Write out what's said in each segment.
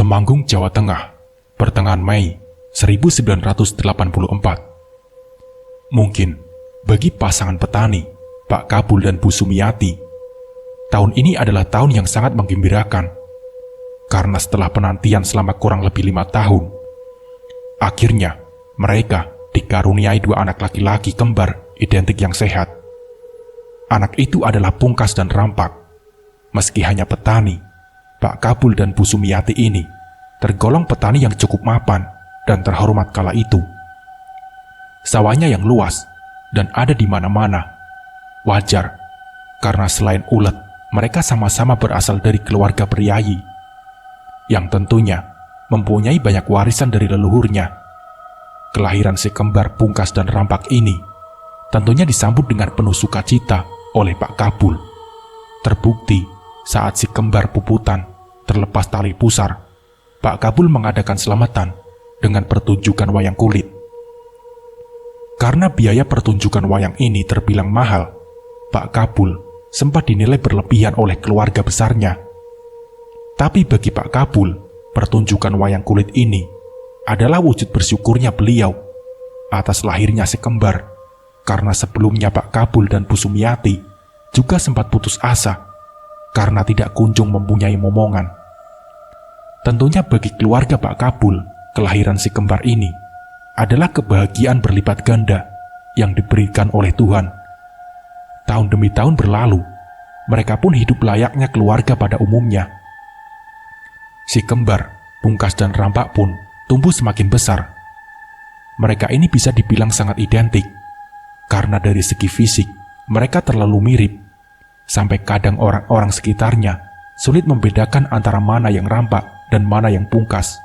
Temanggung, Jawa Tengah, pertengahan Mei 1984. Mungkin bagi pasangan petani, Pak Kabul dan Bu Sumiati, tahun ini adalah tahun yang sangat menggembirakan. Karena setelah penantian selama kurang lebih 5 tahun, akhirnya mereka dikaruniai 2 anak laki-laki kembar identik yang sehat. Anak itu adalah Pungkas dan Rampak. Meski hanya petani, Pak Kabul dan Bu Sumiati ini tergolong petani yang cukup mapan dan terhormat kala itu. Sawahnya yang luas dan ada di mana-mana. Wajar, karena selain ulet, mereka sama-sama berasal dari keluarga priayi, yang tentunya mempunyai banyak warisan dari leluhurnya. Kelahiran si kembar Pungkas dan Rampak ini tentunya disambut dengan penuh sukacita oleh Pak Kabul. Terbukti saat si kembar puputan terlepas tali pusar, Pak Kabul mengadakan selamatan dengan pertunjukan wayang kulit. Karena biaya pertunjukan wayang ini terbilang mahal, Pak Kabul sempat dinilai berlebihan oleh keluarga besarnya. Tapi bagi Pak Kabul, pertunjukan wayang kulit ini adalah wujud bersyukurnya beliau atas lahirnya si kembar, karena sebelumnya Pak Kabul dan Bu Sumiati juga sempat putus asa karena tidak kunjung mempunyai momongan. Tentunya bagi keluarga Pak Kabul, kelahiran si kembar ini adalah kebahagiaan berlipat ganda yang diberikan oleh Tuhan. Tahun demi tahun berlalu, mereka pun hidup layaknya keluarga pada umumnya. Si kembar, Pungkas dan Rampak pun tumbuh semakin besar. Mereka ini bisa dibilang sangat identik, karena dari segi fisik mereka terlalu mirip, sampai kadang orang-orang sekitarnya sulit membedakan antara mana yang Rampak dan mana yang Pungkas.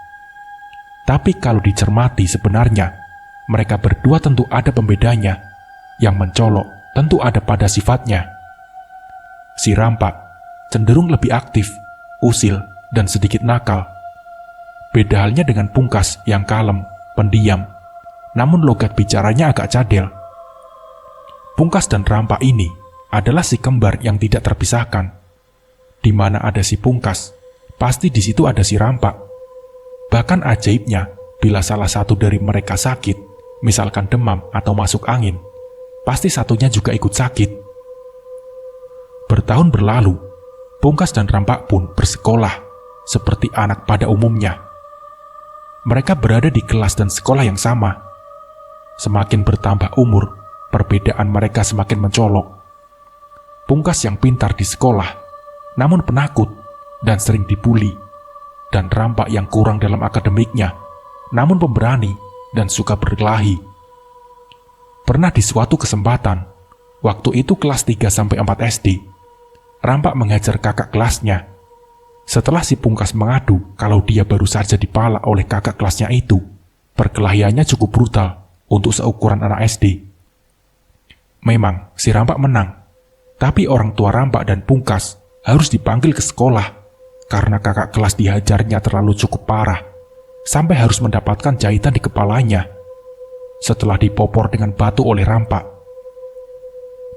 Tapi kalau dicermati sebenarnya, mereka berdua tentu ada pembedanya. Yang mencolok tentu ada pada sifatnya. Si Rampak cenderung lebih aktif, usil, dan sedikit nakal. Beda halnya dengan Pungkas yang kalem, pendiam, namun logat bicaranya agak cadel. Pungkas dan Rampak ini adalah si kembar yang tidak terpisahkan. Di mana ada si Pungkas, pasti di situ ada si Rampak. Bahkan ajaibnya, bila salah satu dari mereka sakit, misalkan demam atau masuk angin, pasti satunya juga ikut sakit. Bertahun berlalu, Pungkas dan Rampak pun bersekolah seperti anak pada umumnya. Mereka berada di kelas dan sekolah yang sama. Semakin bertambah umur, perbedaan mereka semakin mencolok. Pungkas yang pintar di sekolah, namun penakut dan sering dibuli, dan Rampak yang kurang dalam akademiknya, namun pemberani dan suka berkelahi. Pernah di suatu kesempatan, waktu itu kelas 3-4 SD, Rampak menghajar kakak kelasnya. Setelah si Pungkas mengadu kalau dia baru saja dipala oleh kakak kelasnya itu, perkelahiannya cukup brutal untuk seukuran anak SD. Memang si Rampak menang, tapi orang tua Rampak dan Pungkas harus dipanggil ke sekolah karena kakak kelas dihajarnya terlalu cukup parah, sampai harus mendapatkan jahitan di kepalanya setelah dipopor dengan batu oleh Rampak.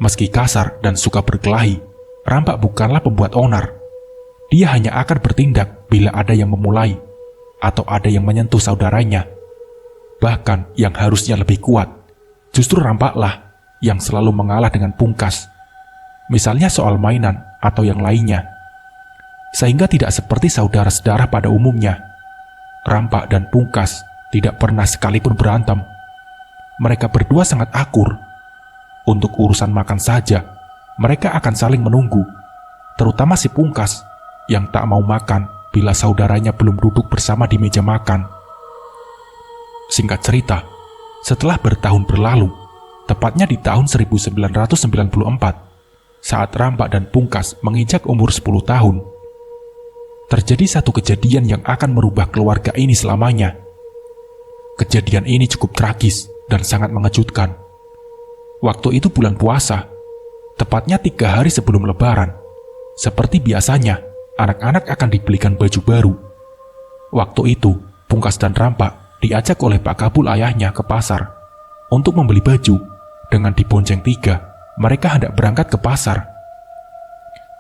Meski kasar dan suka berkelahi, Rampak bukanlah pembuat onar. Dia hanya akan bertindak bila ada yang memulai atau ada yang menyentuh saudaranya. Bahkan yang harusnya lebih kuat, justru Rampaklah yang selalu mengalah dengan Pungkas, misalnya soal mainan atau yang lainnya. Sehingga tidak seperti saudara-saudara pada umumnya, Rampak dan Pungkas tidak pernah sekalipun berantem. Mereka berdua sangat akur. Untuk urusan makan saja, mereka akan saling menunggu, terutama si Pungkas yang tak mau makan bila saudaranya belum duduk bersama di meja makan. Singkat cerita, setelah bertahun berlalu, tepatnya di tahun 1994, saat Rampak dan Pungkas menginjak umur 10 tahun, terjadi satu kejadian yang akan merubah keluarga ini selamanya. Kejadian ini cukup tragis dan sangat mengejutkan. Waktu itu bulan puasa, tepatnya 3 hari sebelum Lebaran. Seperti biasanya, anak-anak akan dibelikan baju baru. Waktu itu, Pungkas dan Rampak diajak oleh Pak Kabul ayahnya ke pasar untuk membeli baju. Dengan dibonceng 3, mereka hendak berangkat ke pasar.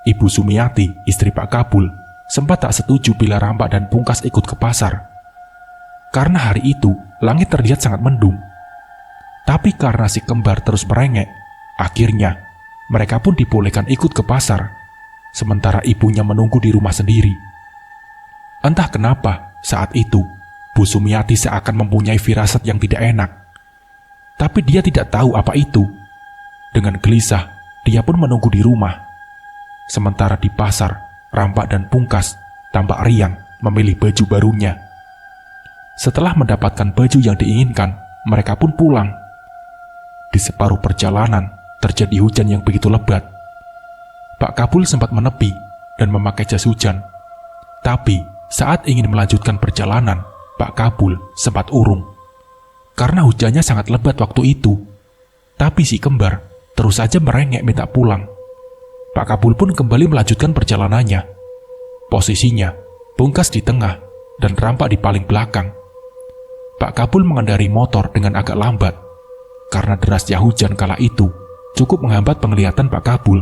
Ibu Sumiati, istri Pak Kabul, sempat tak setuju bila Rampak dan Pungkas ikut ke pasar. Karena hari itu langit terlihat sangat mendung. Tapi karena si kembar terus merengek, akhirnya mereka pun dibolehkan ikut ke pasar, sementara ibunya menunggu di rumah sendiri. Entah kenapa saat itu Bu Sumiati seakan mempunyai firasat yang tidak enak. Tapi dia tidak tahu apa itu. Dengan gelisah, dia pun menunggu di rumah. Sementara di pasar, Rampak dan Pungkas tampak riang memilih baju barunya. Setelah mendapatkan baju yang diinginkan, mereka pun pulang. Di separuh perjalanan, terjadi hujan yang begitu lebat. Pak Kabul sempat menepi dan memakai jas hujan. Tapi, saat ingin melanjutkan perjalanan, Pak Kabul sempat urung. Karena hujannya sangat lebat waktu itu. Tapi si kembar terus saja merengek minta pulang. Pak Kabul pun kembali melanjutkan perjalanannya. Posisinya, Pungkas di tengah dan Rampak di paling belakang. Pak Kabul mengendarai motor dengan agak lambat. Karena derasnya hujan kala itu cukup menghambat penglihatan Pak Kabul.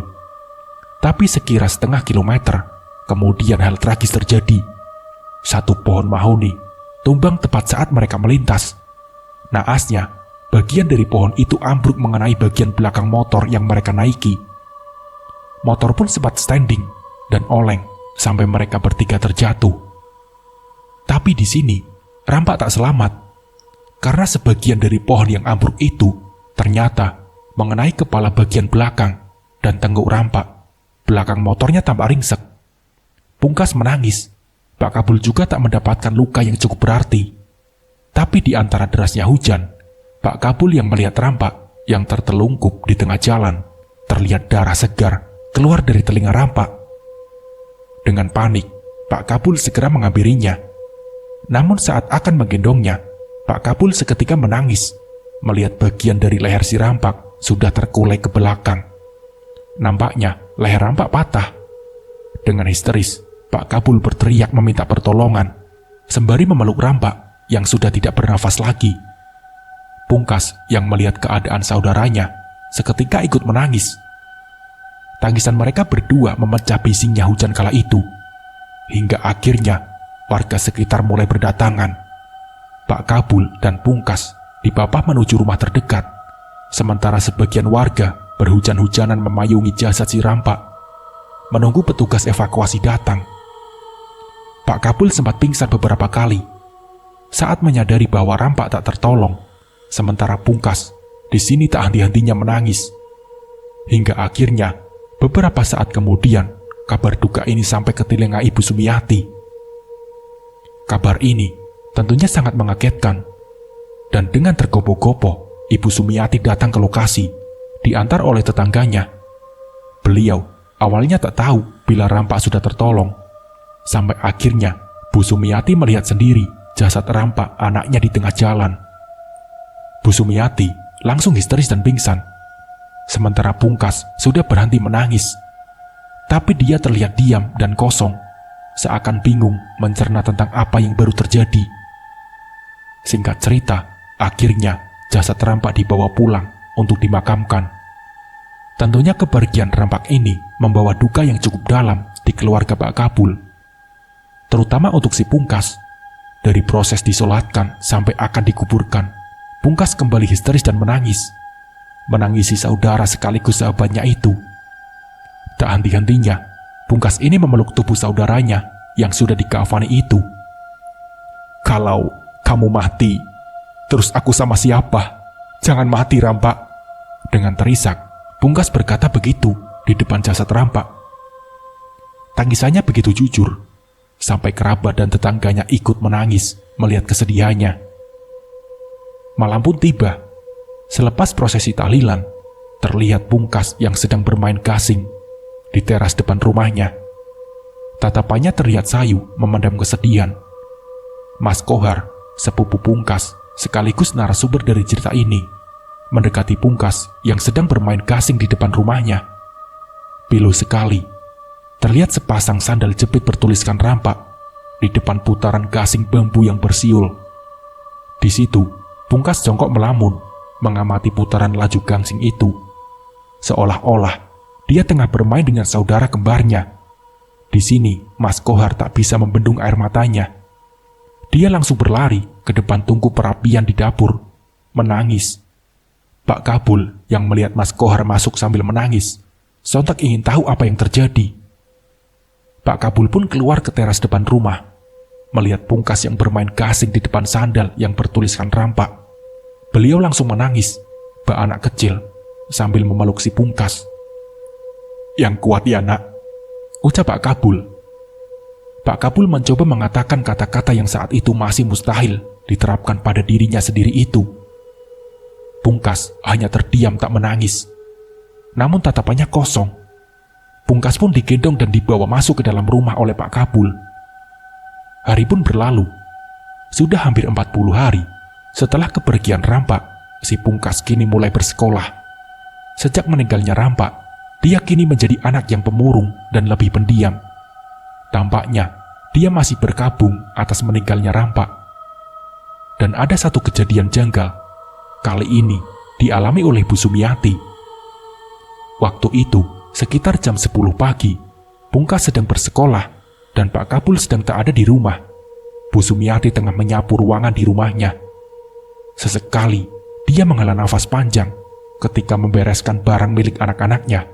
Tapi sekira setengah kilometer, kemudian hal tragis terjadi. Satu pohon mahoni tumbang tepat saat mereka melintas. Naasnya, bagian dari pohon itu ambruk mengenai bagian belakang motor yang mereka naiki. Motor pun sempat standing dan oleng sampai mereka bertiga terjatuh. Tapi di sini, Rampak tak selamat. Karena sebagian dari pohon yang ambruk itu ternyata mengenai kepala bagian belakang dan tengguk Rampak. Belakang motornya tampak ringsek. Pungkas menangis. Pak Kabul juga tak mendapatkan luka yang cukup berarti. Tapi di antara derasnya hujan, Pak Kabul yang melihat Rampak yang tertelungkup di tengah jalan, terlihat darah segar keluar dari telinga Rampak. Dengan panik, Pak Kabul segera menghampirinya. Namun saat akan menggendongnya, Pak Kabul seketika menangis melihat bagian dari leher si Rampak sudah terkulai ke belakang. Nampaknya leher Rampak patah. Dengan histeris, Pak Kabul berteriak meminta pertolongan sembari memeluk Rampak yang sudah tidak bernafas lagi. Pungkas yang melihat keadaan saudaranya seketika ikut menangis. Tangisan mereka berdua memecah bisingnya hujan kala itu. Hingga akhirnya warga sekitar mulai berdatangan. Pak Kabul dan Pungkas dibapah menuju rumah terdekat, sementara sebagian warga berhujan-hujanan memayungi jasad si Rampak, menunggu petugas evakuasi datang. Pak Kabul sempat pingsan beberapa kali saat menyadari bahwa Rampak tak tertolong, sementara Pungkas di sini tak henti-hentinya menangis. Hingga akhirnya beberapa saat kemudian kabar duka ini sampai ke telinga Ibu Sumiati. Kabar ini tentunya sangat mengagetkan, dan dengan tergopoh-gopoh Ibu Sumiati datang ke lokasi, diantar oleh tetangganya. Beliau awalnya tak tahu bila Rampak sudah tertolong, sampai akhirnya Bu Sumiati melihat sendiri jasad Rampak anaknya di tengah jalan. Bu Sumiati langsung histeris dan pingsan, sementara Pungkas sudah berhenti menangis. Tapi dia terlihat diam dan kosong, seakan bingung mencerna tentang apa yang baru terjadi. Singkat cerita, akhirnya jasad Rampak dibawa pulang untuk dimakamkan. Tentunya kepergian Rampak ini membawa duka yang cukup dalam di keluarga Pak Kabul. Terutama untuk si Pungkas. Dari proses disolatkan sampai akan dikuburkan, Pungkas kembali histeris dan menangis. Menangisi saudara sekaligus sahabatnya itu. Tak henti-hentinya, Pungkas ini memeluk tubuh saudaranya yang sudah dikafani itu. "Kalau kamu mati, terus aku sama siapa? Jangan mati, Rampak." Dengan terisak, Pungkas berkata begitu di depan jasad Rampak. Tangisannya begitu jujur, sampai kerabat dan tetangganya ikut menangis melihat kesedihannya. Malam pun tiba. Selepas prosesi tahlilan, terlihat Pungkas yang sedang bermain gasing di teras depan rumahnya. Tatapannya terlihat sayu memendam kesedihan. Mas Kohar, sepupu Pungkas, sekaligus narasumber dari cerita ini, mendekati Pungkas yang sedang bermain gasing di depan rumahnya. Pilu sekali, terlihat sepasang sandal jepit bertuliskan Rampak di depan putaran gasing bambu yang bersiul. Di situ, Pungkas jongkok melamun, mengamati putaran laju gasing itu. Seolah-olah dia tengah bermain dengan saudara kembarnya. Di Di sini, Mas Kohar tak bisa membendung air matanya. Dia langsung berlari ke depan tungku perapian di dapur, menangis. Pak Kabul yang melihat Mas Kohar masuk sambil menangis, sontak ingin tahu apa yang terjadi. Pak Kabul pun keluar ke teras depan rumah, melihat Pungkas yang bermain gasing di depan sandal yang bertuliskan rampak. Beliau langsung menangis, bak anak kecil, sambil memeluk si Pungkas. "Yang kuat ya nak," ucap Pak Kabul. Pak Kabul mencoba mengatakan kata-kata yang saat itu masih mustahil diterapkan pada dirinya sendiri itu. Pungkas hanya terdiam tak menangis. Namun tatapannya kosong. Pungkas pun digendong dan dibawa masuk ke dalam rumah oleh Pak Kabul. Hari pun berlalu. Sudah hampir 40 hari setelah kepergian Rampak, si Pungkas kini mulai bersekolah. Sejak meninggalnya Rampak, dia kini menjadi anak yang pemurung dan lebih pendiam. Tampaknya, dia masih berkabung atas meninggalnya Rampak. Dan ada satu kejadian janggal. Kali ini, dialami oleh Bu Sumiati. Waktu itu, sekitar jam 10 pagi, Pungkas sedang bersekolah dan Pak Kabul sedang tak ada di rumah. Bu Sumiati tengah menyapu ruangan di rumahnya. Sesekali, dia menghela nafas panjang ketika membereskan barang milik anak-anaknya.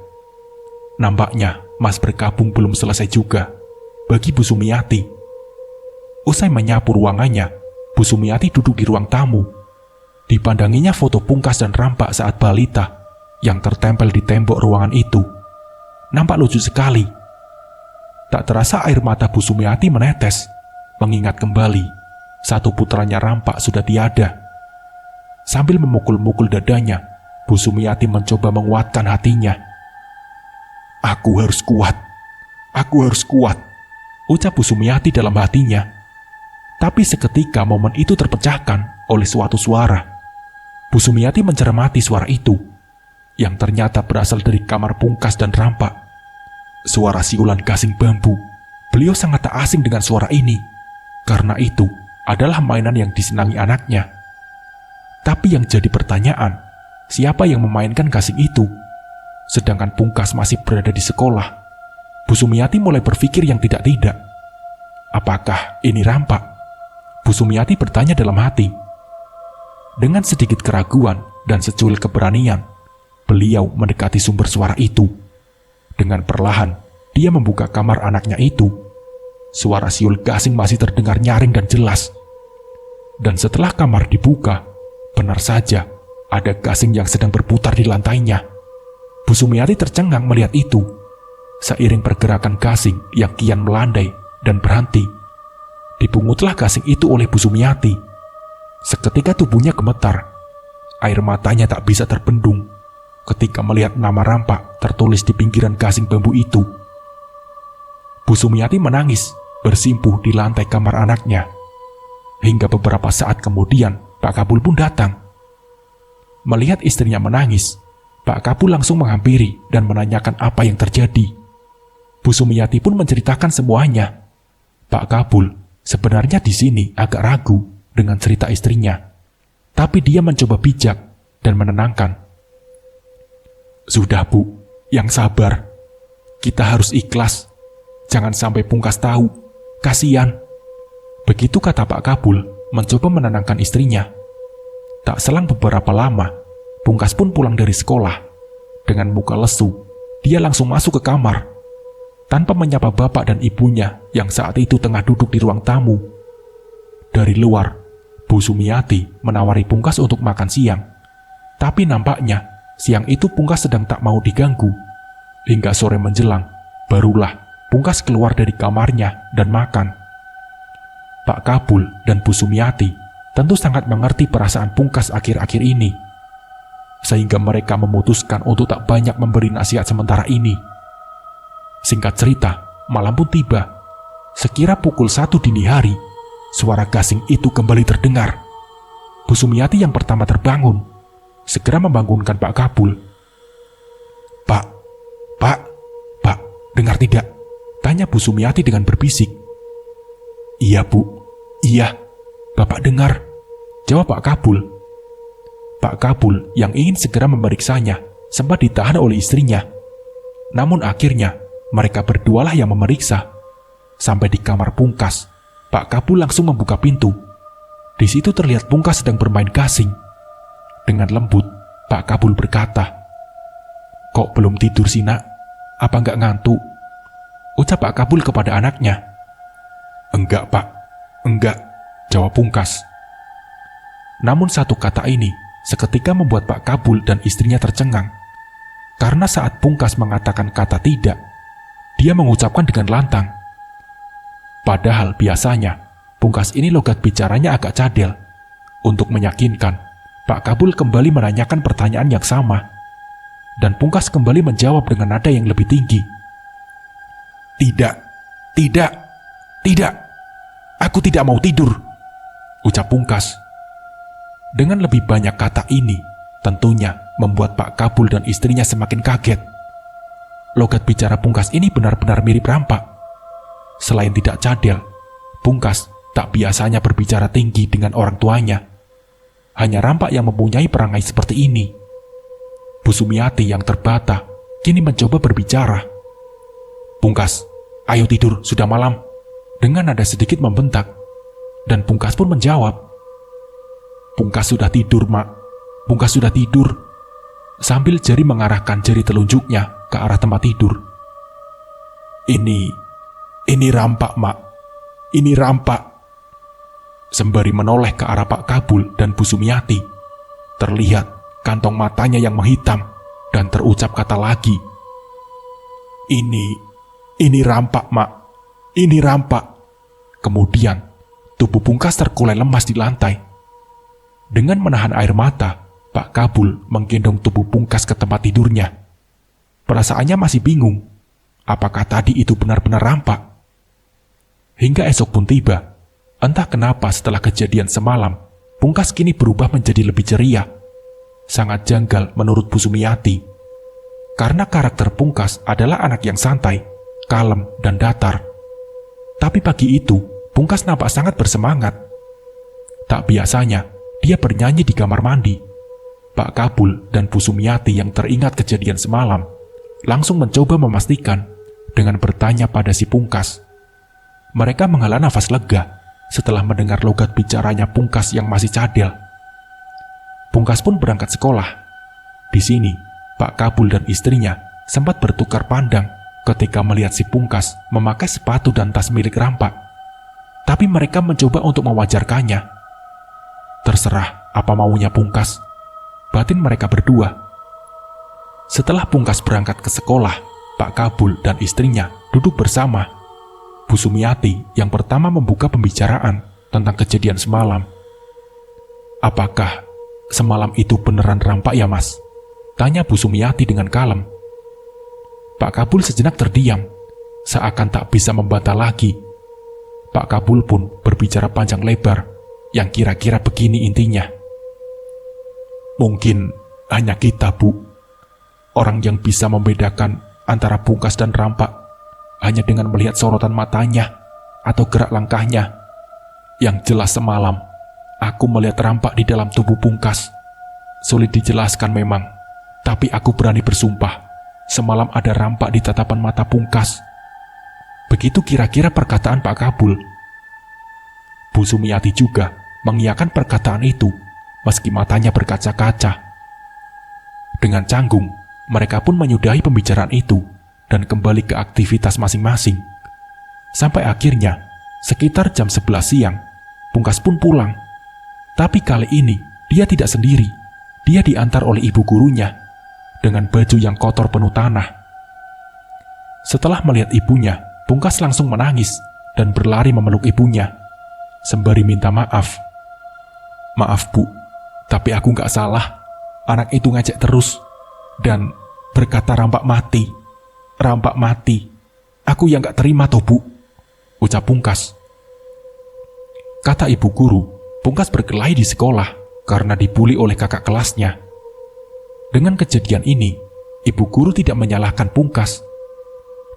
Nampaknya Mas berkabung belum selesai juga bagi Bu Sumiati. Usai menyapu ruangannya, Bu Sumiati duduk di ruang tamu. Dipandanginya foto Pungkas dan Rampak saat balita yang tertempel di tembok ruangan itu. Nampak lucu sekali. Tak terasa air mata Bu Sumiati menetes, mengingat kembali satu putranya Rampak sudah tiada. Sambil memukul-mukul dadanya, Bu Sumiati mencoba menguatkan hatinya. "Aku harus kuat, aku harus kuat," ucap Bu Sumiati dalam hatinya. Tapi seketika momen itu terpecahkan oleh suatu suara. Bu Sumiati mencermati suara itu, yang ternyata berasal dari kamar Pungkas dan Rampak. Suara siulan gasing bambu. Beliau sangat tak asing dengan suara ini, karena itu adalah mainan yang disenangi anaknya. Tapi yang jadi pertanyaan, siapa yang memainkan gasing itu? Sedangkan Pungkas masih berada di sekolah. Bu Sumiati mulai berpikir yang tidak-tidak. Apakah ini Rampak? Bu Sumiati bertanya dalam hati. Dengan sedikit keraguan dan secuil keberanian, beliau mendekati sumber suara itu. Dengan perlahan, dia membuka kamar anaknya itu. Suara siul gasing masih terdengar nyaring dan jelas. Dan setelah kamar dibuka, benar saja ada gasing yang sedang berputar di lantainya. Bu Sumiati tercengang melihat itu. Seiring pergerakan gasing yang kian melandai dan berhenti, dipungutlah gasing itu oleh Bu Sumiati. Seketika tubuhnya gemetar. Air matanya tak bisa terbendung ketika melihat nama Rampak tertulis di pinggiran gasing bambu itu. Bu Sumiati menangis bersimpuh di lantai kamar anaknya. Hingga beberapa saat kemudian, Pak Kabul pun datang. Melihat istrinya menangis, Pak Kabul langsung menghampiri dan menanyakan apa yang terjadi. Bu Sumiati pun menceritakan semuanya. Pak Kabul sebenarnya di sini agak ragu dengan cerita istrinya, tapi dia mencoba bijak dan menenangkan. "Sudah Bu, yang sabar. Kita harus ikhlas. Jangan sampai Pungkas tahu. Kasihan." Begitu kata Pak Kabul mencoba menenangkan istrinya. Tak selang beberapa lama, Pungkas pun pulang dari sekolah. Dengan muka lesu, dia langsung masuk ke kamar. Tanpa menyapa bapak dan ibunya yang saat itu tengah duduk di ruang tamu. Dari luar, Bu Sumiati menawari Pungkas untuk makan siang. Tapi nampaknya, siang itu Pungkas sedang tak mau diganggu. Hingga sore menjelang, barulah Pungkas keluar dari kamarnya dan makan. Pak Kabul dan Bu Sumiati tentu sangat mengerti perasaan Pungkas akhir-akhir ini, sehingga mereka memutuskan untuk tak banyak memberi nasihat sementara ini. Singkat cerita, malam pun tiba. Sekira pukul 1 dini hari, suara gasing itu kembali terdengar. Bu Sumiati yang pertama terbangun, segera membangunkan Pak Kabul. Pak, dengar tidak?" tanya Bu Sumiati dengan berbisik. "Iya Bu, iya, Bapak dengar," jawab Pak Kabul. Pak Kabul yang ingin segera memeriksanya sempat ditahan oleh istrinya. Namun akhirnya mereka berdualah yang memeriksa Sampai di kamar Pungkas, Pak Kabul langsung membuka pintu. Di situ terlihat Pungkas sedang bermain gasing. Dengan lembut, Pak Kabul berkata, "Kok belum tidur sih, Nak? Apa nggak ngantuk?" Ucap Pak Kabul kepada anaknya. "Enggak, Pak. Enggak," jawab Pungkas. Namun satu kata ini seketika membuat Pak Kabul dan istrinya tercengang. Karena saat Pungkas mengatakan kata tidak, dia mengucapkan dengan lantang. Padahal biasanya Pungkas ini logat bicaranya agak cadel. Untuk meyakinkan, Pak Kabul kembali menanyakan pertanyaan yang sama. Dan Pungkas kembali menjawab dengan nada yang lebih tinggi. "Tidak, tidak, tidak. Aku tidak mau tidur," ucap Pungkas. Dengan lebih banyak kata ini, tentunya membuat Pak Kabul dan istrinya semakin kaget. Logat bicara Pungkas ini benar-benar mirip rampak. Selain tidak cadel, Pungkas tak biasanya berbicara tinggi dengan orang tuanya. Hanya rampak yang mempunyai perangai seperti ini. Bu Sumiati yang terbata kini mencoba berbicara. "Pungkas, ayo tidur, sudah malam," dengan nada sedikit membentak. Dan Pungkas pun menjawab, "Pungkas sudah tidur, Mak. Pungkas sudah tidur," sambil jari mengarahkan jari telunjuknya ke arah tempat tidur. Ini rampak, Mak. Ini rampak." Sembari menoleh ke arah Pak Kabul dan Bu Sumiati, terlihat kantong matanya yang menghitam dan terucap kata lagi, Ini rampak, Mak. Ini rampak." Kemudian, tubuh Pungkas terkulai lemas di lantai. Dengan menahan air mata, Pak Kabul menggendong tubuh Pungkas ke tempat tidurnya. Perasaannya masih bingung, apakah tadi itu benar-benar rampak. Hingga esok pun tiba, entah kenapa setelah kejadian semalam, Pungkas kini berubah menjadi lebih ceria. Sangat janggal menurut Bu Sumiati. Karena karakter Pungkas adalah anak yang santai, kalem, dan datar. Tapi pagi itu, Pungkas nampak sangat bersemangat. Tak biasanya, dia bernyanyi di kamar mandi. Pak Kabul dan Bu Sumiati yang teringat kejadian semalam langsung mencoba memastikan dengan bertanya pada si Pungkas. Mereka menghela nafas lega setelah mendengar logat bicaranya Pungkas yang masih cadel. Pungkas pun berangkat sekolah. Di sini, Pak Kabul dan istrinya sempat bertukar pandang ketika melihat si Pungkas memakai sepatu dan tas milik rampak. Tapi mereka mencoba untuk mewajarkannya. Terserah apa maunya Pungkas, batin mereka berdua. Setelah Pungkas berangkat ke sekolah, Pak Kabul dan istrinya duduk bersama. Bu Sumiati yang pertama membuka pembicaraan tentang kejadian semalam. "Apakah semalam itu beneran rampak ya, Mas?" tanya Bu Sumiati dengan kalem. Pak Kabul sejenak terdiam, seakan tak bisa membantah lagi. Pak Kabul pun berbicara panjang lebar, yang kira-kira begini intinya. "Mungkin hanya kita, Bu. Orang yang bisa membedakan antara Pungkas dan rampak hanya dengan melihat sorotan matanya atau gerak langkahnya. Yang jelas semalam, aku melihat rampak di dalam tubuh Pungkas. Sulit dijelaskan memang, tapi aku berani bersumpah, semalam ada rampak di tatapan mata Pungkas." Begitu kira-kira perkataan Pak Kabul. Bu Sumiati juga mengiyakan perkataan itu, meski matanya berkaca-kaca. Dengan canggung, mereka pun menyudahi pembicaraan itu dan kembali ke aktivitas masing-masing. Sampai akhirnya, sekitar jam 11 siang, Pungkas pun pulang. Tapi kali ini, dia tidak sendiri. Dia diantar oleh ibu gurunya dengan baju yang kotor penuh tanah. Setelah melihat ibunya, Pungkas langsung menangis dan berlari memeluk ibunya, sembari minta maaf. "Maaf, Bu, tapi aku nggak salah. Anak itu ngecek terus dan berkata rampak mati. Rampak mati. Aku yang nggak terima toh, Bu," ucap Pungkas. Kata ibu guru, Pungkas berkelahi di sekolah karena dibuli oleh kakak kelasnya. Dengan kejadian ini, ibu guru tidak menyalahkan Pungkas.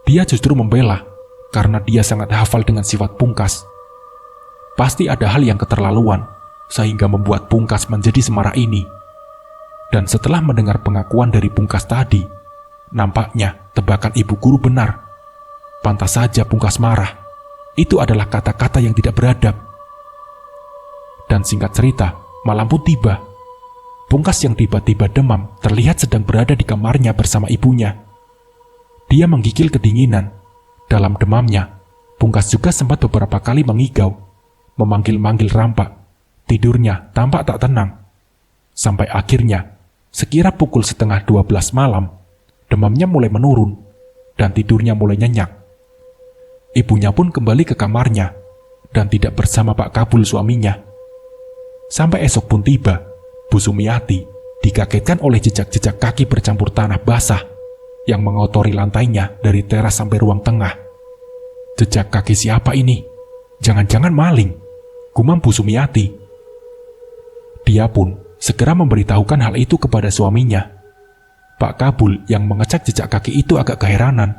Dia justru membela karena dia sangat hafal dengan sifat Pungkas. Pasti ada hal yang keterlaluan sehingga membuat Pungkas menjadi semarah ini. Dan setelah mendengar pengakuan dari Pungkas tadi, nampaknya tebakan ibu guru benar. Pantas saja Pungkas marah. itu adalah kata-kata yang tidak beradab. Dan singkat cerita, malam pun tiba. Pungkas yang tiba-tiba demam terlihat sedang berada di kamarnya bersama ibunya. Dia menggigil kedinginan. Dalam demamnya, Pungkas juga sempat beberapa kali mengigau, memanggil-manggil Rampak. Tidurnya tampak tak tenang. Sampai akhirnya, sekira pukul 11:30 malam, demamnya mulai menurun dan tidurnya mulai nyenyak. Ibunya pun kembali ke kamarnya dan tidak bersama Pak Kabul suaminya. Sampai esok pun tiba, Bu Sumiati dikagetkan oleh jejak-jejak kaki bercampur tanah basah yang mengotori lantainya dari teras sampai ruang tengah. Jejak kaki siapa ini? Jangan-jangan maling, gumam Bu Sumiati. Dia pun segera memberitahukan hal itu kepada suaminya. Pak Kabul yang mengecek jejak kaki itu agak keheranan.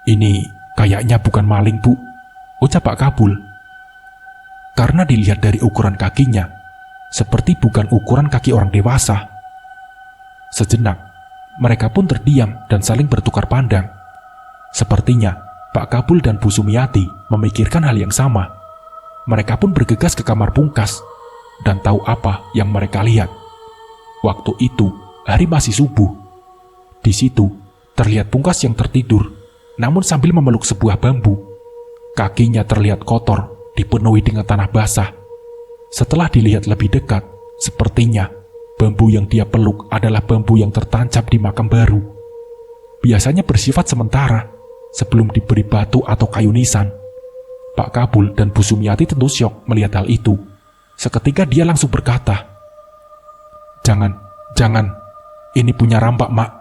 Ini kayaknya bukan maling, Bu, ucap Pak Kabul. Karena dilihat dari ukuran kakinya, seperti bukan ukuran kaki orang dewasa. Sejenak, mereka pun terdiam dan saling bertukar pandang. Sepertinya Pak Kabul dan Bu Sumiati memikirkan hal yang sama. Mereka pun bergegas ke kamar Pungkas dan tahu apa yang mereka lihat. Waktu itu, hari masih subuh. Di situ, terlihat Pungkas yang tertidur, namun sambil memeluk sebuah bambu. Kakinya terlihat kotor, dipenuhi dengan tanah basah. Setelah dilihat lebih dekat, sepertinya bambu yang dia peluk adalah bambu yang tertancap di makam baru. Biasanya bersifat sementara, sebelum diberi batu atau kayu nisan. Pak Kabul dan Bu Sumiati tentu syok melihat hal itu. Seketika dia langsung berkata, Jangan, ini punya Rampak, Mak."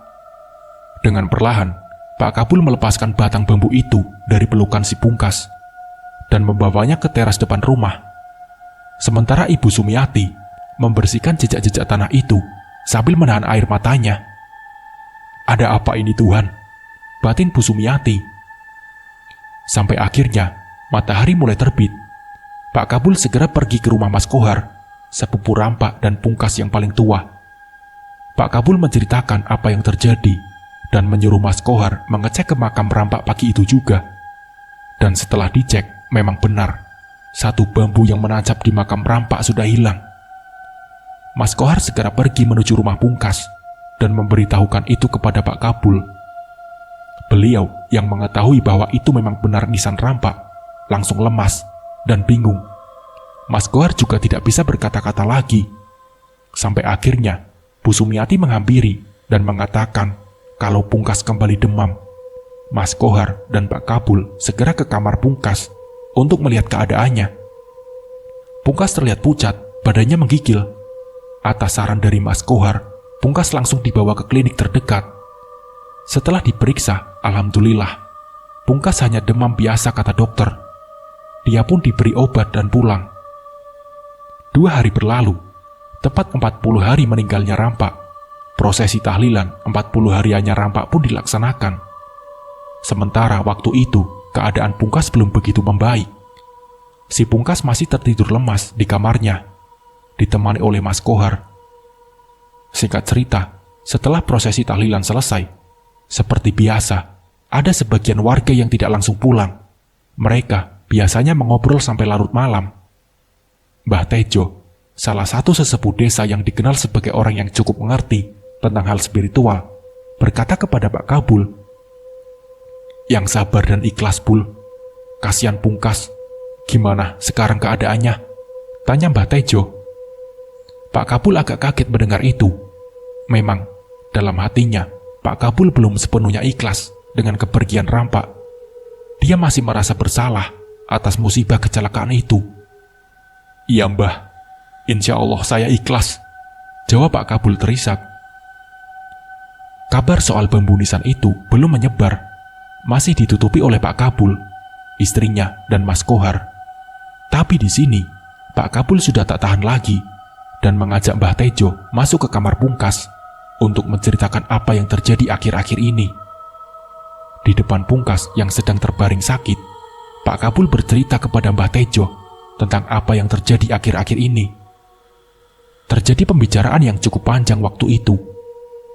Dengan perlahan, Pak Kabul melepaskan batang bambu itu dari pelukan si Pungkas dan membawanya ke teras depan rumah. Sementara Ibu Sumiati membersihkan jejak-jejak tanah itu sambil menahan air matanya. "Ada apa ini, Tuhan?" batin Bu Sumiati. Sampai akhirnya matahari mulai terbit. Pak Kabul segera pergi ke rumah Mas Kohar, sepupu Rampak dan Pungkas yang paling tua. Pak Kabul menceritakan apa yang terjadi dan menyuruh Mas Kohar mengecek ke makam Rampak pagi itu juga. Dan setelah dicek, memang benar, satu bambu yang menancap di makam Rampak sudah hilang. Mas Kohar segera pergi menuju rumah Pungkas dan memberitahukan itu kepada Pak Kabul. Beliau yang mengetahui bahwa itu memang benar nisan Rampak, langsung lemas dan bingung. Mas Kohar juga tidak bisa berkata-kata lagi. Sampai akhirnya, Bu Sumiati menghampiri dan mengatakan kalau Pungkas kembali demam. Mas Kohar dan Pak Kabul segera ke kamar Pungkas untuk melihat keadaannya. Pungkas terlihat pucat, badannya menggigil. Atas saran dari Mas Kohar, Pungkas langsung dibawa ke klinik terdekat. Setelah diperiksa, alhamdulillah, Pungkas hanya demam biasa, kata dokter. Dia pun diberi obat dan pulang. 2 hari berlalu, tepat 40 hari meninggalnya Rampak. Prosesi tahlilan 40 hariannya Rampak pun dilaksanakan. Sementara waktu itu, keadaan Pungkas belum begitu membaik. Si Pungkas masih tertidur lemas di kamarnya, ditemani oleh Mas Kohar. Singkat cerita, setelah prosesi tahlilan selesai, seperti biasa, ada sebagian warga yang tidak langsung pulang. Mereka biasanya mengobrol sampai larut malam. Mbah Tejo, salah satu sesepuh desa yang dikenal sebagai orang yang cukup mengerti tentang hal spiritual, berkata kepada Pak Kabul, "Yang sabar dan ikhlas, Bul. Kasihan Pungkas. Gimana sekarang keadaannya?" tanya Mbah Tejo. Pak Kabul agak kaget mendengar itu. Memang, dalam hatinya, Pak Kabul belum sepenuhnya ikhlas dengan kepergian Rampak. Dia masih merasa bersalah atas musibah kecelakaan itu. "Iya, Mbah. Insya Allah saya ikhlas," jawab Pak Kabul terisak. Kabar soal bambu nisan itu belum menyebar. Masih ditutupi oleh Pak Kabul, istrinya, dan Mas Kohar. Tapi di sini, Pak Kabul sudah tak tahan lagi dan mengajak Mbah Tejo masuk ke kamar Pungkas untuk menceritakan apa yang terjadi akhir-akhir ini. Di depan Pungkas yang sedang terbaring sakit, Pak Kabul bercerita kepada Mbah Tejo tentang apa yang terjadi akhir-akhir ini. Terjadi pembicaraan yang cukup panjang waktu itu.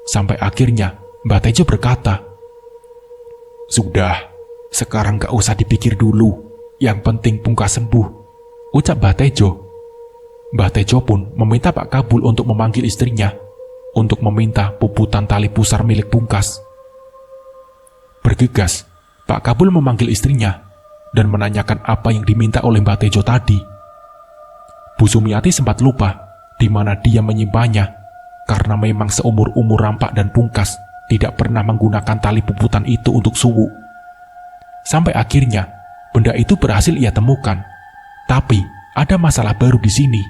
Sampai akhirnya Mbah Tejo berkata, "Sudah, sekarang gak usah dipikir dulu. Yang penting Pungkas sembuh, ucap Mbah Tejo. Mbah Tejo pun meminta Pak Kabul untuk memanggil istrinya, untuk meminta puputan tali pusar milik Pungkas. Bergegas, Pak Kabul memanggil istrinya dan menanyakan apa yang diminta oleh Mbah Tejo tadi. Bu Sumiati sempat lupa di mana dia menyimpannya, karena memang seumur-umur Rampak dan Pungkas tidak pernah menggunakan tali puputan itu untuk suwu. Sampai akhirnya, benda itu berhasil ia temukan. Tapi, ada masalah baru di sini.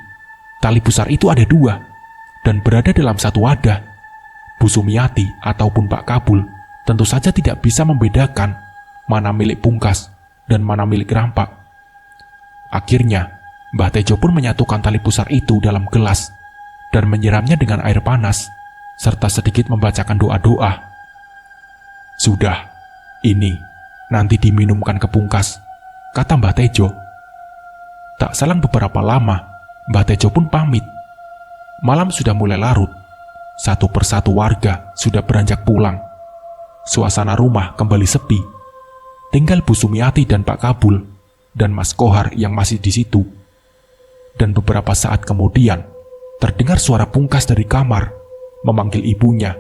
Tali pusar itu ada 2, dan berada dalam satu wadah. Bu Sumiati ataupun Pak Kabul tentu saja tidak bisa membedakan mana milik Pungkas dan mana milik Rampak. Akhirnya, Mbah Tejo pun menyatukan tali pusar itu dalam gelas dan menyiramnya dengan air panas, serta sedikit membacakan doa-doa. Sudah, ini nanti diminumkan ke Pungkas, kata Mbah Tejo. Tak selang beberapa lama, Mbah Tejo pun pamit. Malam sudah mulai larut. Satu persatu warga sudah beranjak pulang. Suasana rumah kembali sepi. Tinggal Bu Sumiati dan Pak Kabul dan Mas Kohar yang masih di situ. Dan beberapa saat kemudian, terdengar suara Pungkas dari kamar, memanggil ibunya.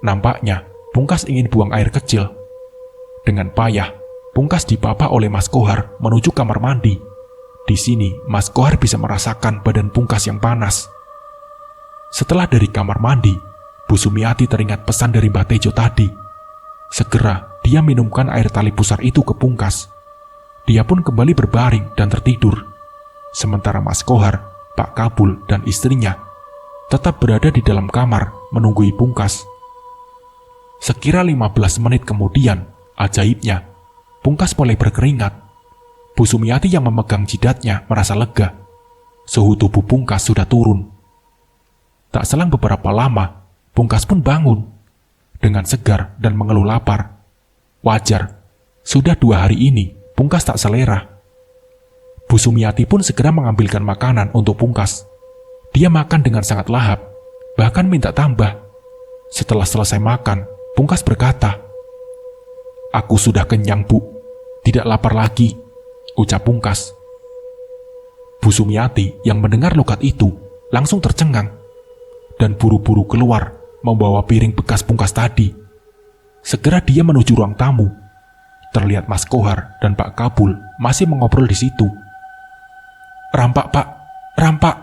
Nampaknya, Pungkas ingin buang air kecil. Dengan payah, Pungkas dipapa oleh Mas Kohar menuju kamar mandi. Di sini, Mas Kohar bisa merasakan badan Pungkas yang panas. Setelah dari kamar mandi, Bu Sumiati teringat pesan dari Mbah Tejo tadi. Segera, dia minumkan air tali pusar itu ke Pungkas. Dia pun kembali berbaring dan tertidur. Sementara Mas Kohar, Pak Kabul, dan istrinya tetap berada di dalam kamar menunggui Pungkas. Sekira 15 menit kemudian, ajaibnya, Pungkas mulai berkeringat. Bu Sumiati yang memegang jidatnya merasa lega. Suhu tubuh Pungkas sudah turun. Tak selang beberapa lama, Pungkas pun bangun dengan segar dan mengeluh lapar. Wajar, sudah 2 hari ini Pungkas tak selera. Bu Sumiati pun segera mengambilkan makanan untuk Pungkas. Dia makan dengan sangat lahap, bahkan minta tambah. Setelah selesai makan, Pungkas berkata, "Aku sudah kenyang, Bu. Tidak lapar lagi," ucap Pungkas. Bu Sumiati yang mendengar logat itu langsung tercengang dan buru-buru keluar membawa piring bekas Pungkas tadi. Segera dia menuju ruang tamu. Terlihat Mas Kohar dan Pak Kabul masih mengobrol di situ. "Rampak, Pak, Rampak,"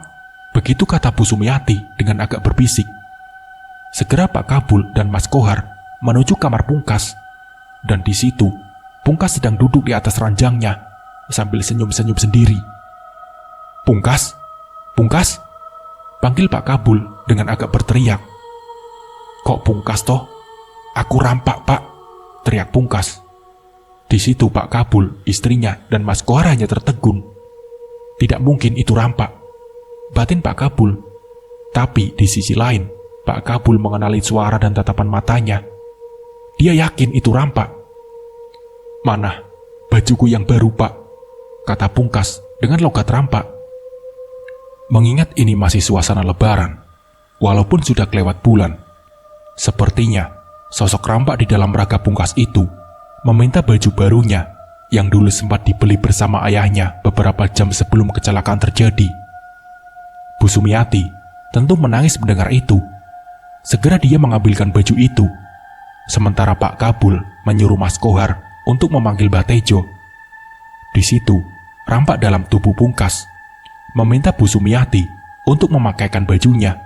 begitu kata Bu Sumiati dengan agak berbisik. Segera Pak Kabul dan Mas Kohar menuju kamar Pungkas. Dan di situ, Pungkas sedang duduk di atas ranjangnya sambil senyum-senyum sendiri. "Pungkas, Pungkas," panggil Pak Kabul dengan agak berteriak. "Kok Pungkas toh? Aku Rampak, Pak," teriak Pungkas. Di situ Pak Kabul, istrinya, dan Mas Kohar hanya tertegun. Tidak mungkin itu Rampak, batin Pak Kabul. Tapi di sisi lain, Pak Kabul mengenali suara dan tatapan matanya. Dia yakin itu Rampak. "Mana bajuku yang baru, Pak?" kata Pungkas dengan logat Rampak. Mengingat ini masih suasana lebaran, walaupun sudah kelewat bulan, sepertinya sosok Rampak di dalam raga Pungkas itu meminta baju barunya yang dulu sempat dibeli bersama ayahnya beberapa jam sebelum kecelakaan terjadi. Bu Sumiati tentu menangis mendengar itu. Segera dia mengambilkan baju itu, sementara Pak Kabul menyuruh Mas Kohar untuk memanggil Mbah Tejo. Di situ, Rampak dalam tubuh Pungkas meminta Bu Sumiati untuk memakaikan bajunya.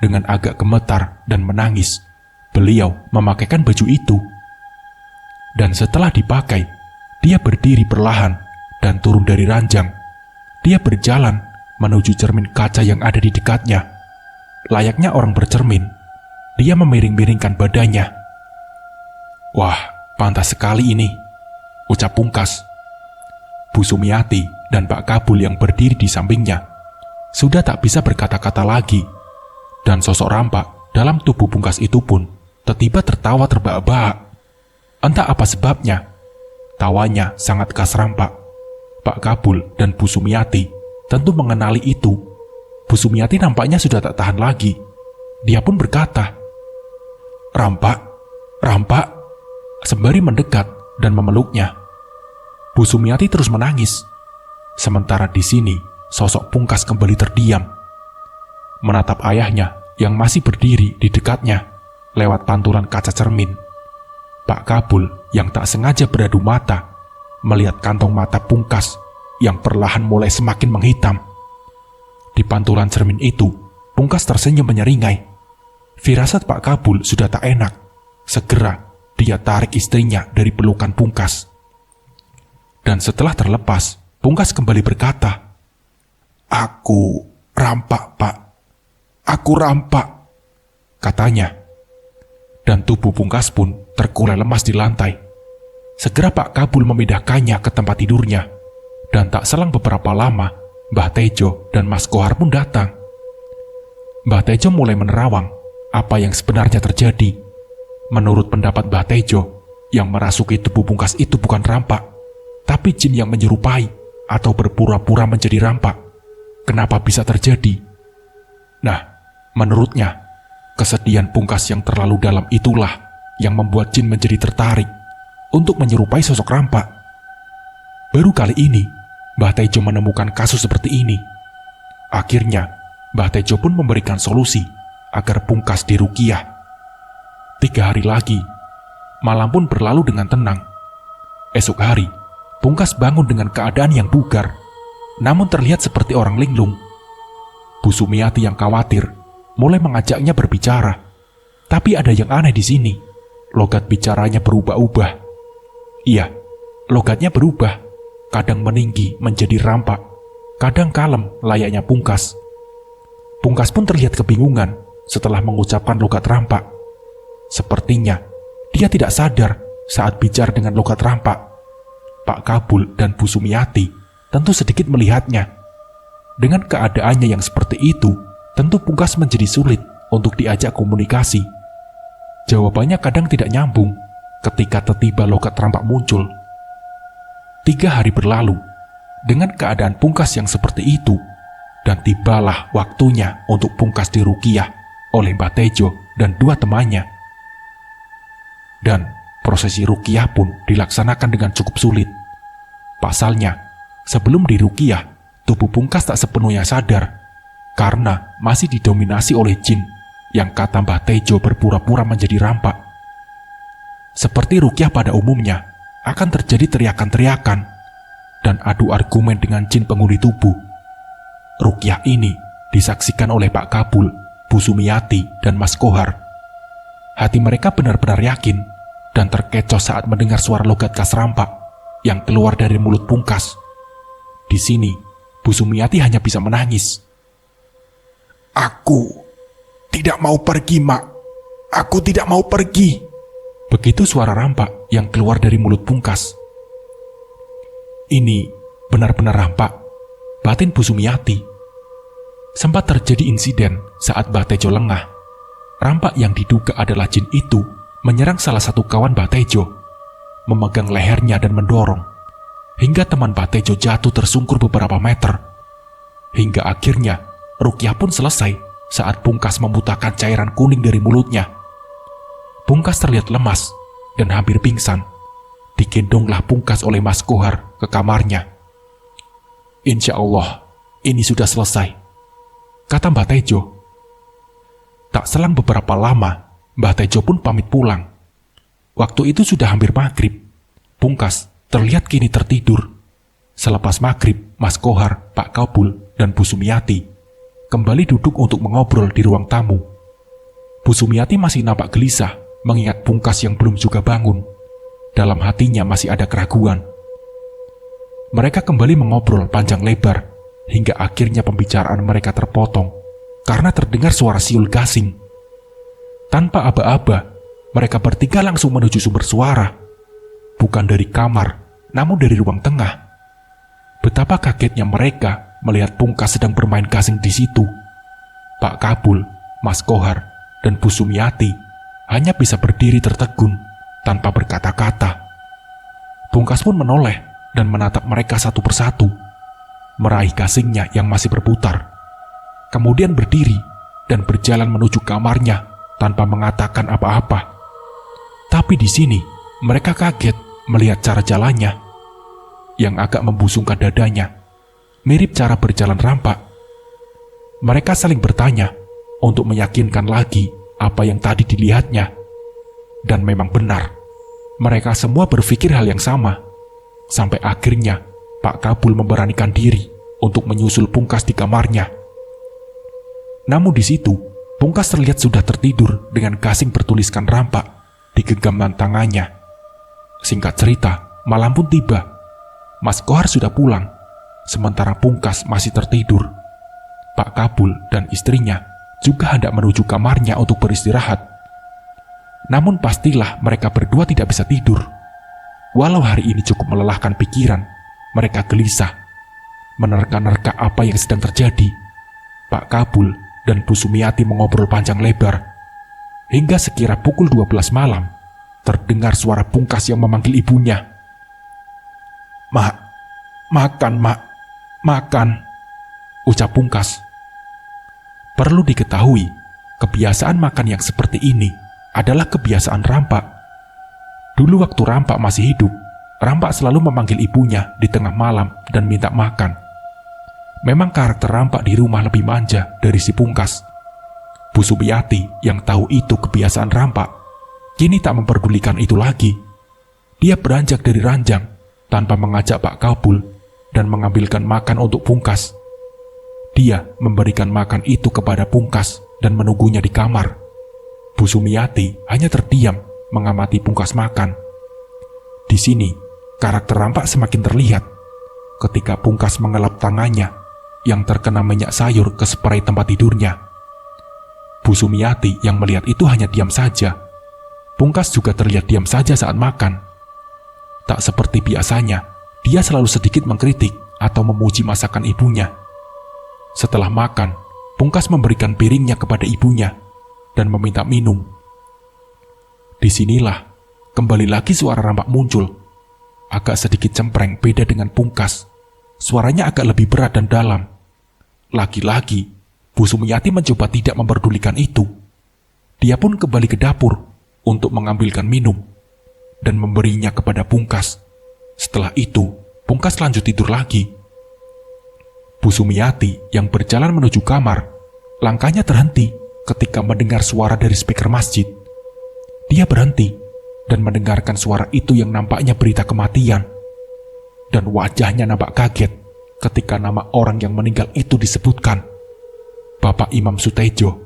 Dengan agak gemetar dan menangis, beliau memakaikan baju itu. Dan setelah dipakai, dia berdiri perlahan dan turun dari ranjang. Dia berjalan menuju cermin kaca yang ada di dekatnya. Layaknya orang bercermin, dia memiring-miringkan badannya. "Wah, pantas sekali ini," ucap Pungkas. Bu Sumiati dan Pak Kabul yang berdiri di sampingnya sudah tak bisa berkata-kata lagi. Dan sosok Rampak dalam tubuh Pungkas itu pun tiba-tiba tertawa terbahak-bahak. Entah apa sebabnya, tawanya sangat khas Rampak. Pak Kabul dan Bu Sumiati tentu mengenali itu. Bu Sumiati nampaknya sudah tak tahan lagi. Dia pun berkata, "Rampak, Rampak," sembari mendekat dan memeluknya. Bu Bu Sumiati terus menangis. Sementara di sini, sosok Pungkas kembali terdiam, menatap ayahnya yang masih berdiri di dekatnya lewat pantulan kaca cermin. Pak Kabul yang tak sengaja beradu mata melihat kantong mata Pungkas yang perlahan mulai semakin menghitam. Di pantulan cermin itu, Pungkas tersenyum menyeringai. Firasat Pak Kabul sudah tak enak. Segera dia tarik istrinya dari pelukan Pungkas. Dan setelah terlepas, Pungkas kembali berkata, "Aku rampak, Pak. Aku rampak," katanya. Dan tubuh Pungkas pun terkulai lemas di lantai. Segera Pak Kabul memindahkannya ke tempat tidurnya. Dan tak selang beberapa lama, Mbah Tejo dan Mas Kohar pun datang. Mbah Tejo mulai menerawang apa yang sebenarnya terjadi. Menurut pendapat Mbah Tejo, yang merasuki tubuh Pungkas itu bukan rampak, tapi jin yang menyerupai atau berpura-pura menjadi rampak. Kenapa bisa terjadi? Nah, menurutnya, kesedihan Pungkas yang terlalu dalam itulah yang membuat jin menjadi tertarik untuk menyerupai sosok rampak. Baru kali ini, Mbah Tejo menemukan kasus seperti ini. Akhirnya, Mbah Tejo pun memberikan solusi agar Pungkas diruqyah. 3 hari lagi, malam pun berlalu dengan tenang. Esok hari, Pungkas bangun dengan keadaan yang bugar, namun terlihat seperti orang linglung. Bu Sumiati yang khawatir mulai mengajaknya berbicara, tapi ada yang aneh di sini. Logat bicaranya berubah-ubah. Iya, logatnya berubah. Kadang meninggi menjadi rampak, kadang kalem layaknya Pungkas. Pungkas pun terlihat kebingungan setelah mengucapkan logat rampak. Sepertinya dia tidak sadar saat bicara dengan logat rampak. Pak Kabul dan Bu Sumiati tentu sedikit melihatnya. Dengan keadaannya yang seperti itu, tentu Pungkas menjadi sulit untuk diajak komunikasi. Jawabannya kadang tidak nyambung ketika tiba-tiba logat rampak muncul. 3 hari berlalu dengan keadaan Pungkas yang seperti itu, dan tibalah waktunya untuk Pungkas diruqyah oleh Mbah Tejo dan 2 temannya. Dan prosesi ruqyah pun dilaksanakan dengan cukup sulit. Pasalnya, sebelum diruqyah, tubuh Pungkas tak sepenuhnya sadar karena masih didominasi oleh jin yang kata Mbah Tejo berpura-pura menjadi rampak. Seperti ruqyah pada umumnya, akan terjadi teriakan-teriakan dan adu argumen dengan jin penghuni tubuh. Ruqyah ini disaksikan oleh Pak Kabul, Bu Sumiati, dan Mas Kohar. Hati mereka benar-benar yakin dan terkecoh saat mendengar suara logat khas rampak yang keluar dari mulut Pungkas. Di sini, Bu Sumiati hanya bisa menangis. "Aku tidak mau pergi, Mak. Aku tidak mau pergi." Begitu suara rampak yang keluar dari mulut Pungkas. Ini benar-benar rampak, batin Bu Sumiati. Sempat terjadi insiden saat Mbah Tejo lengah. Rampak yang diduga adalah jin itu menyerang salah satu kawan Mbah Tejo, memegang lehernya dan mendorong, hingga teman Mbah Tejo jatuh tersungkur beberapa meter. Hingga akhirnya, ruqyah pun selesai saat Pungkas memuntahkan cairan kuning dari mulutnya. Pungkas terlihat lemas dan hampir pingsan. Digendonglah Pungkas oleh Mas Kohar ke kamarnya. "Insya Allah, ini sudah selesai," kata Mbah Tejo. Tak selang beberapa lama, Mbah Tejo pun pamit pulang. Waktu itu sudah hampir maghrib. Pungkas terlihat kini tertidur. Selepas maghrib, Mas Kohar, Pak Kabul, dan Bu Sumiati kembali duduk untuk mengobrol di ruang tamu. Bu Sumiati masih nampak gelisah mengingat Pungkas yang belum juga bangun. Dalam hatinya masih ada keraguan. Mereka kembali mengobrol panjang lebar hingga akhirnya pembicaraan mereka terpotong karena terdengar suara siul gasing. Tanpa aba-aba, mereka bertiga langsung menuju sumber suara. Bukan dari kamar, namun dari ruang tengah. Betapa kagetnya mereka melihat Pungkas sedang bermain gasing di situ. Pak Kabul, Mas Kohar, dan Bu Sumiati hanya bisa berdiri tertegun tanpa berkata-kata. Pungkas pun menoleh dan menatap mereka satu persatu, meraih gasingnya yang masih berputar. Kemudian berdiri dan berjalan menuju kamarnya tanpa mengatakan apa-apa. Tapi di sini mereka kaget melihat cara jalannya. yang agak membusungkan dadanya, mirip cara berjalan rampak. Mereka saling bertanya untuk meyakinkan lagi apa yang tadi dilihatnya. Dan memang benar, mereka semua berpikir hal yang sama. Sampai akhirnya Pak Kabul memberanikan diri untuk menyusul Pungkas di kamarnya. Namun di situ, Pungkas terlihat sudah tertidur dengan gasing bertuliskan rampak di genggaman tangannya. Singkat cerita, malam pun tiba. Mas Kohar sudah pulang, sementara Pungkas masih tertidur. Pak Kabul dan istrinya juga hendak menuju kamarnya untuk beristirahat. Namun pastilah mereka berdua tidak bisa tidur. Walau hari ini cukup melelahkan pikiran, mereka gelisah, menerka-nerka apa yang sedang terjadi. Pak Kabul dan Bu Sumiati mengobrol panjang lebar, hingga sekira pukul 12 malam, terdengar suara Pungkas yang memanggil ibunya. "Mak, makan, Mak, makan," ucap Pungkas. Perlu diketahui, kebiasaan makan yang seperti ini adalah kebiasaan Rampak. Dulu waktu Rampak masih hidup, Rampak selalu memanggil ibunya di tengah malam dan minta makan. Memang karakter Rampak di rumah lebih manja dari si Pungkas. Bu Sumiati yang tahu itu kebiasaan Rampak, kini tak memperdulikan itu lagi. Dia beranjak dari ranjang tanpa mengajak Pak Kabul dan mengambilkan makan untuk Pungkas. Dia memberikan makan itu kepada Pungkas dan menunggunya di kamar. Bu Sumiati hanya terdiam mengamati Pungkas makan. Di sini, karakter Rampak semakin terlihat ketika Pungkas mengelap tangannya yang terkena minyak sayur ke spray tempat tidurnya. Bu Sumiati yang melihat itu hanya diam saja. Pungkas juga terlihat diam saja saat makan. Tak seperti biasanya, dia selalu sedikit mengkritik atau memuji masakan ibunya. Setelah makan, Pungkas memberikan piringnya kepada ibunya dan meminta minum. Disinilah kembali lagi suara Rampak muncul. Agak sedikit cempreng, beda dengan Pungkas. Suaranya agak lebih berat dan dalam. Lagi-lagi, Bu Sumiati mencoba tidak memperdulikan itu. Dia pun kembali ke dapur untuk mengambilkan minum dan memberinya kepada Pungkas. Setelah itu, Pungkas lanjut tidur lagi. Bu Sumiati yang berjalan menuju kamar, langkahnya terhenti ketika mendengar suara dari speaker masjid. Dia berhenti dan mendengarkan suara itu yang nampaknya berita kematian. Dan wajahnya nampak kaget ketika nama orang yang meninggal itu disebutkan, Bapak Imam Sutejo.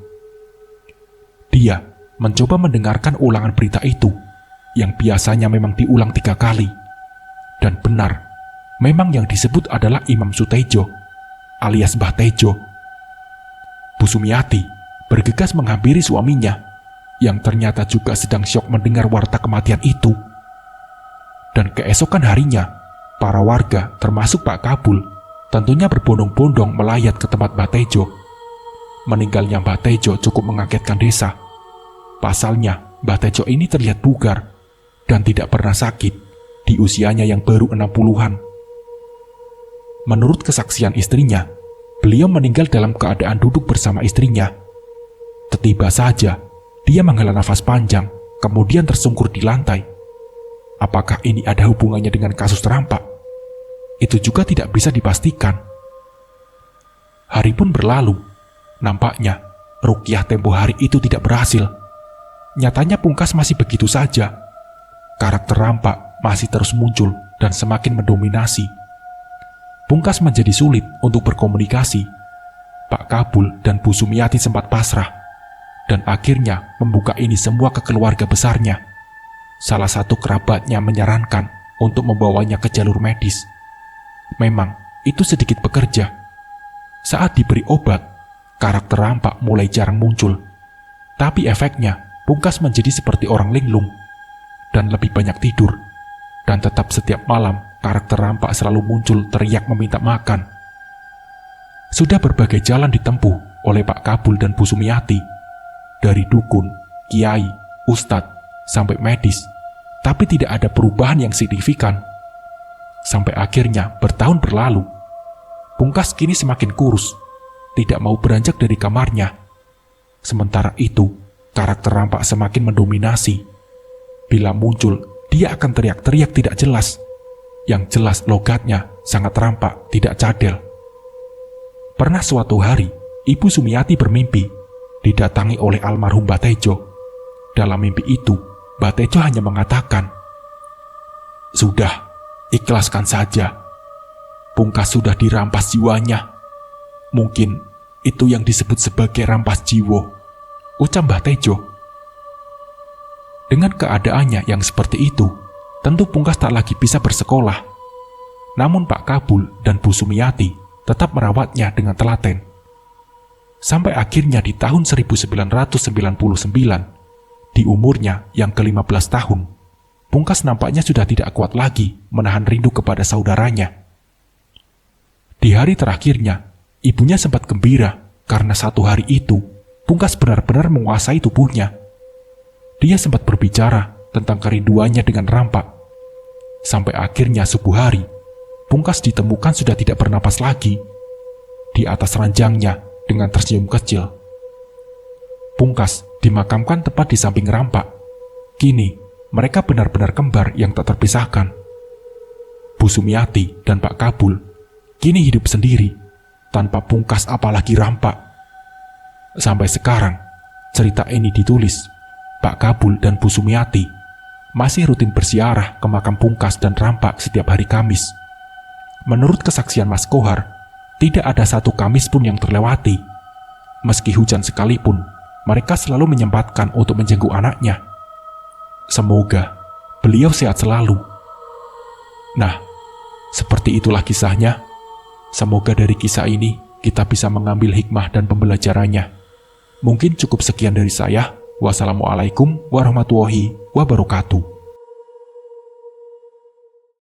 Dia mencoba mendengarkan ulangan berita itu, yang biasanya memang diulang 3 kali. Dan benar, memang yang disebut adalah Imam Sutejo, alias Mbah Tejo. Bu Sumiati bergegas menghampiri suaminya, yang ternyata juga sedang syok mendengar warta kematian itu. Dan keesokan harinya, para warga termasuk Pak Kabul tentunya berbondong-bondong melayat ke tempat Mbah Tejo. Meninggalnya Mbah Tejo cukup mengagetkan desa. Pasalnya, Mbah Tejo ini terlihat bugar dan tidak pernah sakit di usianya yang baru 60-an. Menurut kesaksian istrinya, beliau meninggal dalam keadaan duduk bersama istrinya. Tiba saja, dia menghela nafas panjang, kemudian tersungkur di lantai. Apakah ini ada hubungannya dengan kasus Rampak? Itu juga tidak bisa dipastikan. Hari pun berlalu. Nampaknya, ruqyah tempo hari itu tidak berhasil. Nyatanya Pungkas masih begitu saja. Karakter Rampak masih terus muncul dan semakin mendominasi. Pungkas menjadi sulit untuk berkomunikasi. Pak Kabul dan Bu Sumiati sempat pasrah, dan akhirnya membuka ini semua ke keluarga besarnya. Salah satu kerabatnya menyarankan untuk membawanya ke jalur medis. Memang itu sedikit bekerja. Saat diberi obat, karakter Rampak mulai jarang muncul. Tapi efeknya, Pungkas menjadi seperti orang linglung dan lebih banyak tidur. Dan tetap setiap malam, karakter Rampak selalu muncul teriak meminta makan. Sudah berbagai jalan ditempuh oleh Pak Kabul dan Bu Sumiati, dari dukun, kiai, ustadz, sampai medis, tapi tidak ada perubahan yang signifikan. Sampai akhirnya bertahun berlalu, Pungkas kini semakin kurus, tidak mau beranjak dari kamarnya. Sementara itu, karakter Rampak semakin mendominasi. Bila muncul, dia akan teriak-teriak tidak jelas, yang jelas logatnya sangat rampak, tidak cadel. Pernah suatu hari, Ibu Sumiati bermimpi didatangi oleh almarhum Mbah Tejo. Dalam mimpi itu, Mbah Tejo hanya mengatakan, "Sudah, ikhlaskan saja. Pungkas sudah dirampas jiwanya. Mungkin itu yang disebut sebagai rampas jiwa," ucap Mbah Tejo. Dengan keadaannya yang seperti itu, tentu Pungkas tak lagi bisa bersekolah. Namun Pak Kabul dan Bu Sumiati tetap merawatnya dengan telaten. Sampai akhirnya di tahun 1999, di umurnya yang ke-15 tahun, Pungkas nampaknya sudah tidak kuat lagi menahan rindu kepada saudaranya. Di hari terakhirnya, ibunya sempat gembira karena satu hari itu, Pungkas benar-benar menguasai tubuhnya. Dia sempat berbicara tentang kerinduannya dengan rampak. Sampai akhirnya subuh hari, Pungkas ditemukan sudah tidak bernapas lagi. Di atas ranjangnya dengan tersenyum kecil. Pungkas dimakamkan tepat di samping rampak. Kini, mereka benar-benar kembar yang tak terpisahkan. Bu Sumiati dan Pak Kabul kini hidup sendiri, tanpa Pungkas apalagi rampak. Sampai sekarang, cerita ini ditulis, Pak Kabul dan Bu Sumiati masih rutin berziarah ke makam Pungkas dan rampak setiap hari Kamis. Menurut kesaksian Mas Kohar, tidak ada satu Kamis pun yang terlewati. Meski hujan sekalipun, mereka selalu menyempatkan untuk menjenguk anaknya. Semoga beliau sehat selalu. Nah, seperti itulah kisahnya. Semoga dari kisah ini kita bisa mengambil hikmah dan pembelajarannya. Mungkin cukup sekian dari saya. Wassalamualaikum warahmatullahi wabarakatuh.